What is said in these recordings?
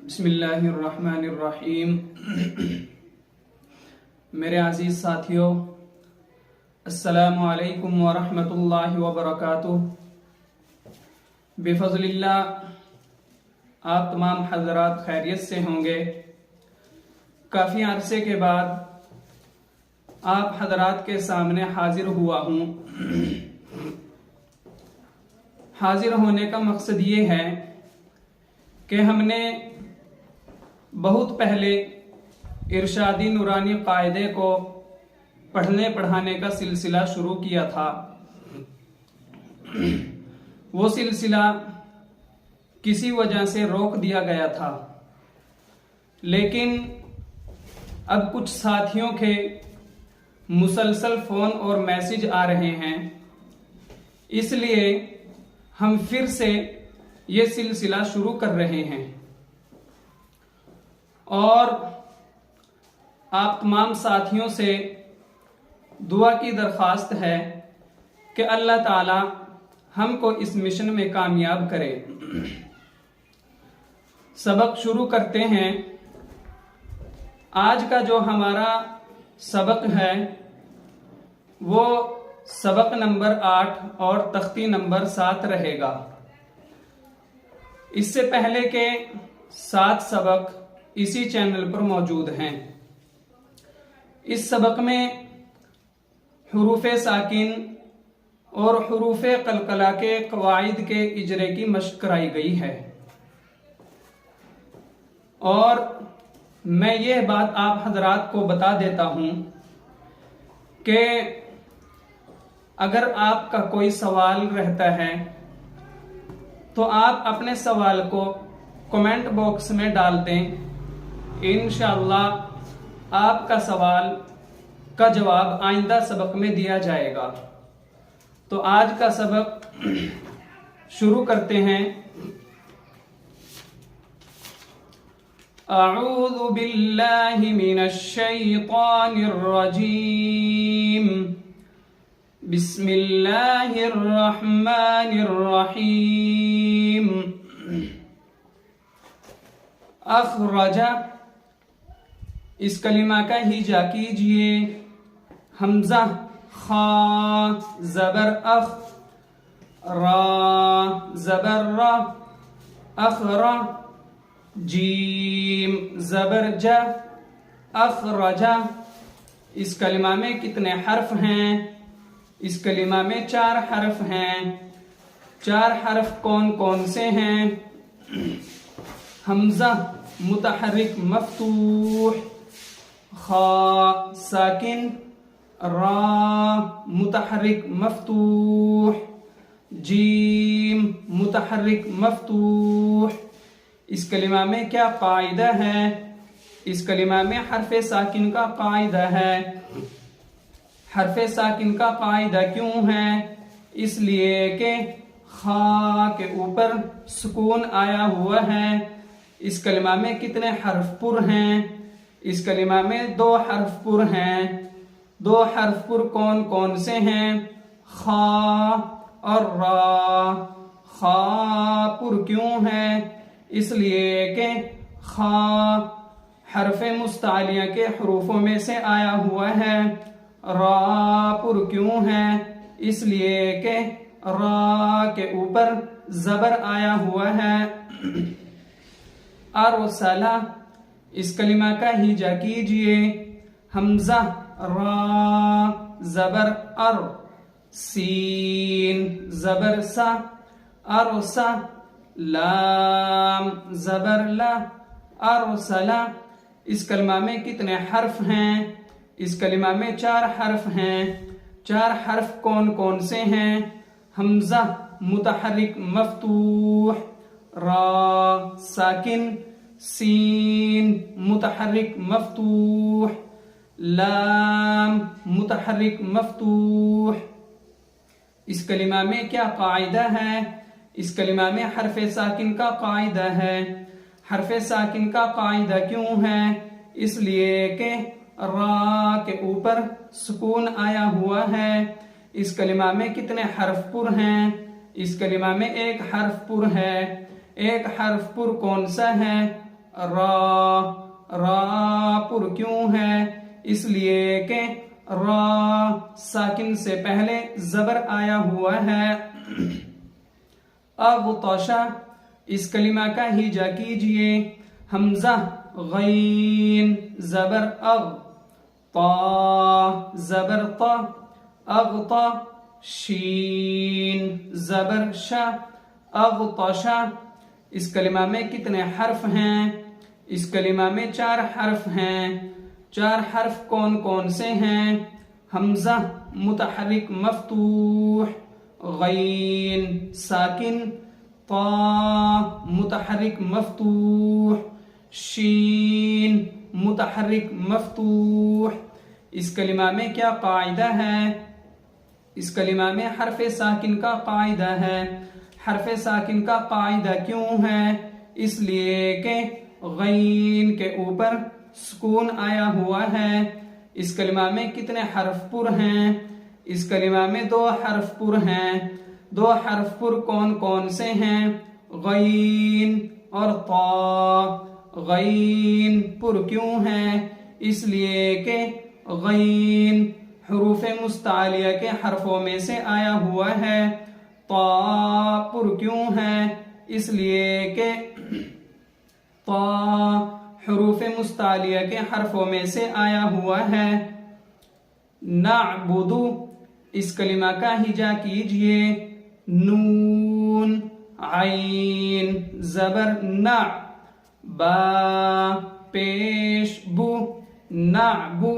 بسم اللہ الرحمن الرحیم۔ میرے عزیز ساتھیوں، السلام علیکم ورحمۃ اللہ وبرکاتہ۔ بفضل اللہ آپ تمام حضرات خیریت سے ہوں گے۔ کافی عرصے کے بعد آپ حضرات کے سامنے حاضر ہوا ہوں۔ حاضر ہونے کا مقصد یہ ہے کہ ہم نے بہت پہلے ارشادی نورانی قاعدے کو پڑھنے پڑھانے کا سلسلہ شروع کیا تھا۔ وہ سلسلہ کسی وجہ سے روک دیا گیا تھا، لیکن اب کچھ ساتھیوں کے مسلسل فون اور میسج آ رہے ہیں، اس لیے ہم پھر سے یہ سلسلہ شروع کر رہے ہیں، اور آپ تمام ساتھیوں سے دعا کی درخواست ہے کہ اللہ تعالی ہم کو اس مشن میں کامیاب کرے۔ سبق شروع کرتے ہیں۔ آج کا جو ہمارا سبق ہے وہ سبق نمبر 8 اور تختی نمبر 7 رہے گا۔ اس سے پہلے کے 7 سبق اسی چینل پر موجود ہیں۔ اس سبق میں حروف ساکن اور حروف قلقلہ کے قواعد کے اجرے کی مشق کرائی گئی ہے، اور میں یہ بات آپ حضرات کو بتا دیتا ہوں کہ اگر آپ کا کوئی سوال رہتا ہے تو آپ اپنے سوال کو کمنٹ باکس میں ڈال دیں۔ انشاءاللہ آپ کا سوال کا جواب آئندہ سبق میں دیا جائے گا۔ تو آج کا سبق شروع کرتے ہیں۔ اعوذ باللہ من الشیطان الرجیم، بسم اللہ الرحمن الرحیم۔ اخرج، اس کلمہ کا ہجا کیجئے۔ حمزہ خا زبر اخ، را زبر را، اخر، جیم زبر جا، اخرج۔ اس کلمہ میں کتنے حرف ہیں؟ اس کلمہ میں 4 حرف ہیں۔ 4 حرف کون کون سے ہیں؟ حمزہ متحرک مفتوح، خا ساکن، را متحرک مفتوح، جیم متحرک مفتوح۔ اس کلمہ میں کیا قاعدہ ہے؟ اس کلمہ میں حرف ساکن کا قاعدہ ہے۔ حرف ساکن کا قاعدہ کیوں ہے؟ اس لیے کہ خا کے اوپر سکون آیا ہوا ہے۔ اس کلمہ میں کتنے حرف پر ہیں؟ اس کلمہ میں 2 حرف پر ہیں۔ 2 حرف پر کون کون سے ہیں؟ خا اور را۔ خا پر کیوں ہے؟ اس لیے کہ خا حرف مستعلیہ کے حروفوں میں سے آیا ہوا ہے۔ را پر کیوں ہے؟ اس لیے کہ را کے اوپر زبر آیا ہوا ہے۔ ارسلہ، اس کلمہ کا ہجا کیجئے۔ حمزہ را زبر ار، سین زبر سا، ارسا، لام زبر لا، ارسلہ۔ اس کلمہ میں کتنے حرف ہیں؟ اس کلمہ میں 4 حرف ہیں۔ 4 حرف کون کون سے ہیں؟ حمزہ متحرک مفتوح، را ساکن، سین متحرک مفتوح، لام متحرک مفتوح۔ اس کلمہ میں کیا قاعدہ ہے؟ اس کلمہ میں حرف ساکن کا قاعدہ ہے۔ حرف ساکن کا قاعدہ کیوں ہے؟ اس لیے کہ را کے اوپر سکون آیا ہوا ہے۔ اس کلمہ میں کتنے حرف پر ہیں؟ اس کلمہ میں 1 حرف پر ہے۔ 1 حرف پر کون سا ہے؟ را، را پر کیوں ہے؟ اس لیے کہ را ساکن سے پہلے زبر آیا ہوا ہے۔ اغطش، اس کلمہ کا ہجا کیجئے، حمزہ غین زبر اغ، طا زبر طا، اغطا شین زبر شا، اغطشا۔ اس کلمہ میں کتنے حرف ہیں؟ اس کلمہ میں 4 حرف ہیں۔ 4 حرف کون کون سے ہیں؟ حمزہ متحرک مفتوح، غین ساکن، طا متحرک مفتوح، شین متحرک مفتوح۔ اس کلمہ میں کیا قاعدہ ہے؟ اس کلمہ میں حرف ساکن کا قاعدہ ہے۔ حرف ساکن کا قاعدہ کیوں ہے؟ اس لیے کہ غین کے اوپر سکون آیا ہوا ہے۔ اس کلمہ میں کتنے حرف پر ہیں؟ اس کلمہ میں 2 حرف پر ہیں۔ 2 حرف پر کون کون سے ہیں؟ غین اور طا۔ غین پر کیوں ہے؟ اس لیے کہ غین حروف مستعلیہ کے حرفوں میں سے آیا ہوا ہے۔ طا پر کیوں ہے؟ اس لیے کہ طا حروف مستعلیہ کے حرفوں میں سے آیا ہوا ہے۔ نعبد، اس کلمہ کا ہجا کیجئے، نون عین زبر نع، با پیش بو، نعبو،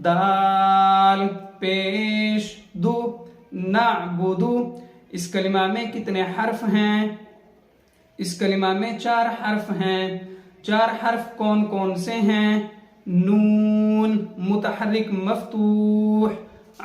دال پیش دو، نعبدو۔ اس کلمہ میں کتنے حرف ہیں؟ اس کلمہ میں 4 حرف ہیں۔ 4 حرف کون کون سے ہیں؟ نون متحرک مفتوح،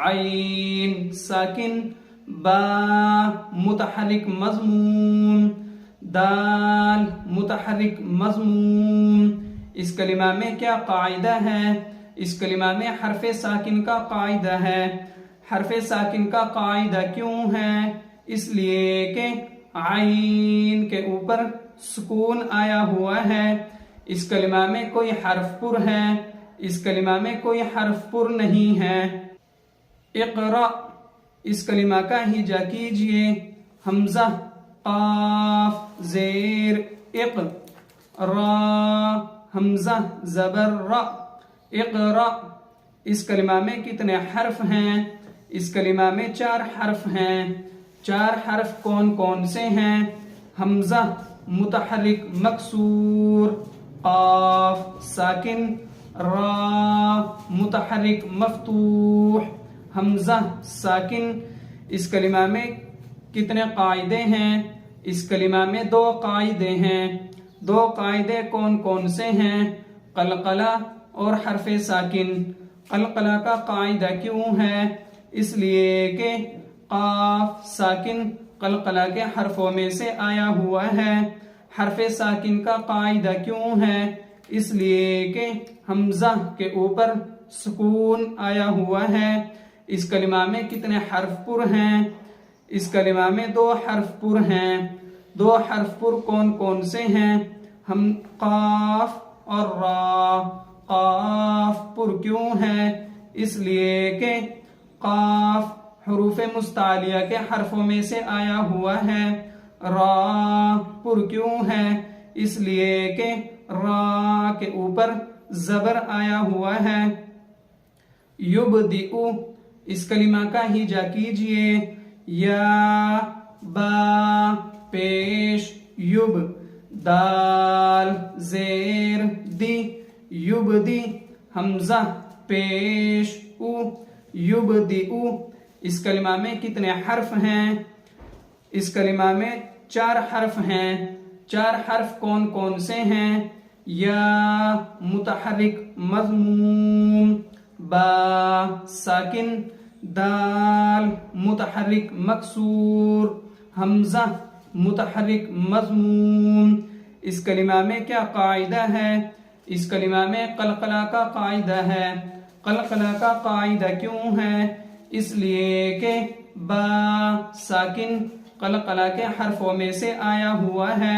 عین ساکن، با متحرک مضموم، دال متحرک مضموم۔ اس کلمہ میں کیا قاعدہ ہے؟ اس کلمہ میں حرف ساکن کا قاعدہ ہے۔ حرف ساکن کا قاعدہ کیوں ہے؟ اس لیے کہ عین کے اوپر سکون آیا ہوا ہے۔ اس کلمہ میں کوئی حرف پر ہے؟ اس کلمہ میں کوئی حرف پر نہیں ہے۔ اقرأ، اس کلمہ کا ہجا کیجئے، حمزہ قاف زیر اق، را حمزہ زبر را، اقرأ۔ اس کلمہ میں کتنے حرف ہیں؟ اس کلمہ میں 4 حرف ہیں۔ 4 حرف کون کون سے ہیں؟ حمزہ متحرک مکسور، قاف ساکن، را متحرک مفتوح، حمزہ ساکن۔ اس کلمہ میں کتنے قاعدے ہیں؟ اس کلمہ میں 2 قاعدے ہیں۔ 2 قاعدے کون کون سے ہیں؟ قلقلہ اور حرف ساکن۔ قلقلہ کا قاعدہ کیوں ہے؟ اس لیے کہ قاف ساکن قلقلہ کے حرفوں میں سے آیا ہوا ہے۔ حرف ساکن کا قاعدہ کیوں ہے؟ اس لیے کہ حمزہ کے اوپر سکون آیا ہوا ہے۔ اس کلمہ میں کتنے حرف پر ہیں؟ اس کلمہ میں 2 حرف پر ہیں۔ 2 حرف پر کون کون سے ہیں؟ ہم قاف اور را۔ قاف پر کیوں ہے؟ اس لیے کہ قاف حروف مستعلیہ کے حرفوں میں سے آیا ہوا ہے۔ را پر کیوں ہے؟ اس لیے کہ را کے اوپر زبر آیا ہوا ہے۔ یبدئ، اس کلمہ کا ہجا کیجئے، یا با پیش یب، دال زیر دی، یبدی حمزہ پیش او، یبدئ۔ اس کلمہ میں کتنے حرف ہیں؟ اس کلمہ میں 4 حرف ہیں۔ 4 حرف کون کون سے ہیں؟ یا متحرک مضموم، با ساکن، دال متحرک مکسور، حمزہ متحرک مضموم۔ اس کلمہ میں کیا قاعدہ ہے؟ اس کلمہ میں قلقلہ کا قاعدہ ہے۔ قلقلہ کا قاعدہ کیوں ہے؟ اس لیے کہ با ساکن قلقلہ کے حرفوں میں سے آیا ہوا ہے۔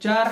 4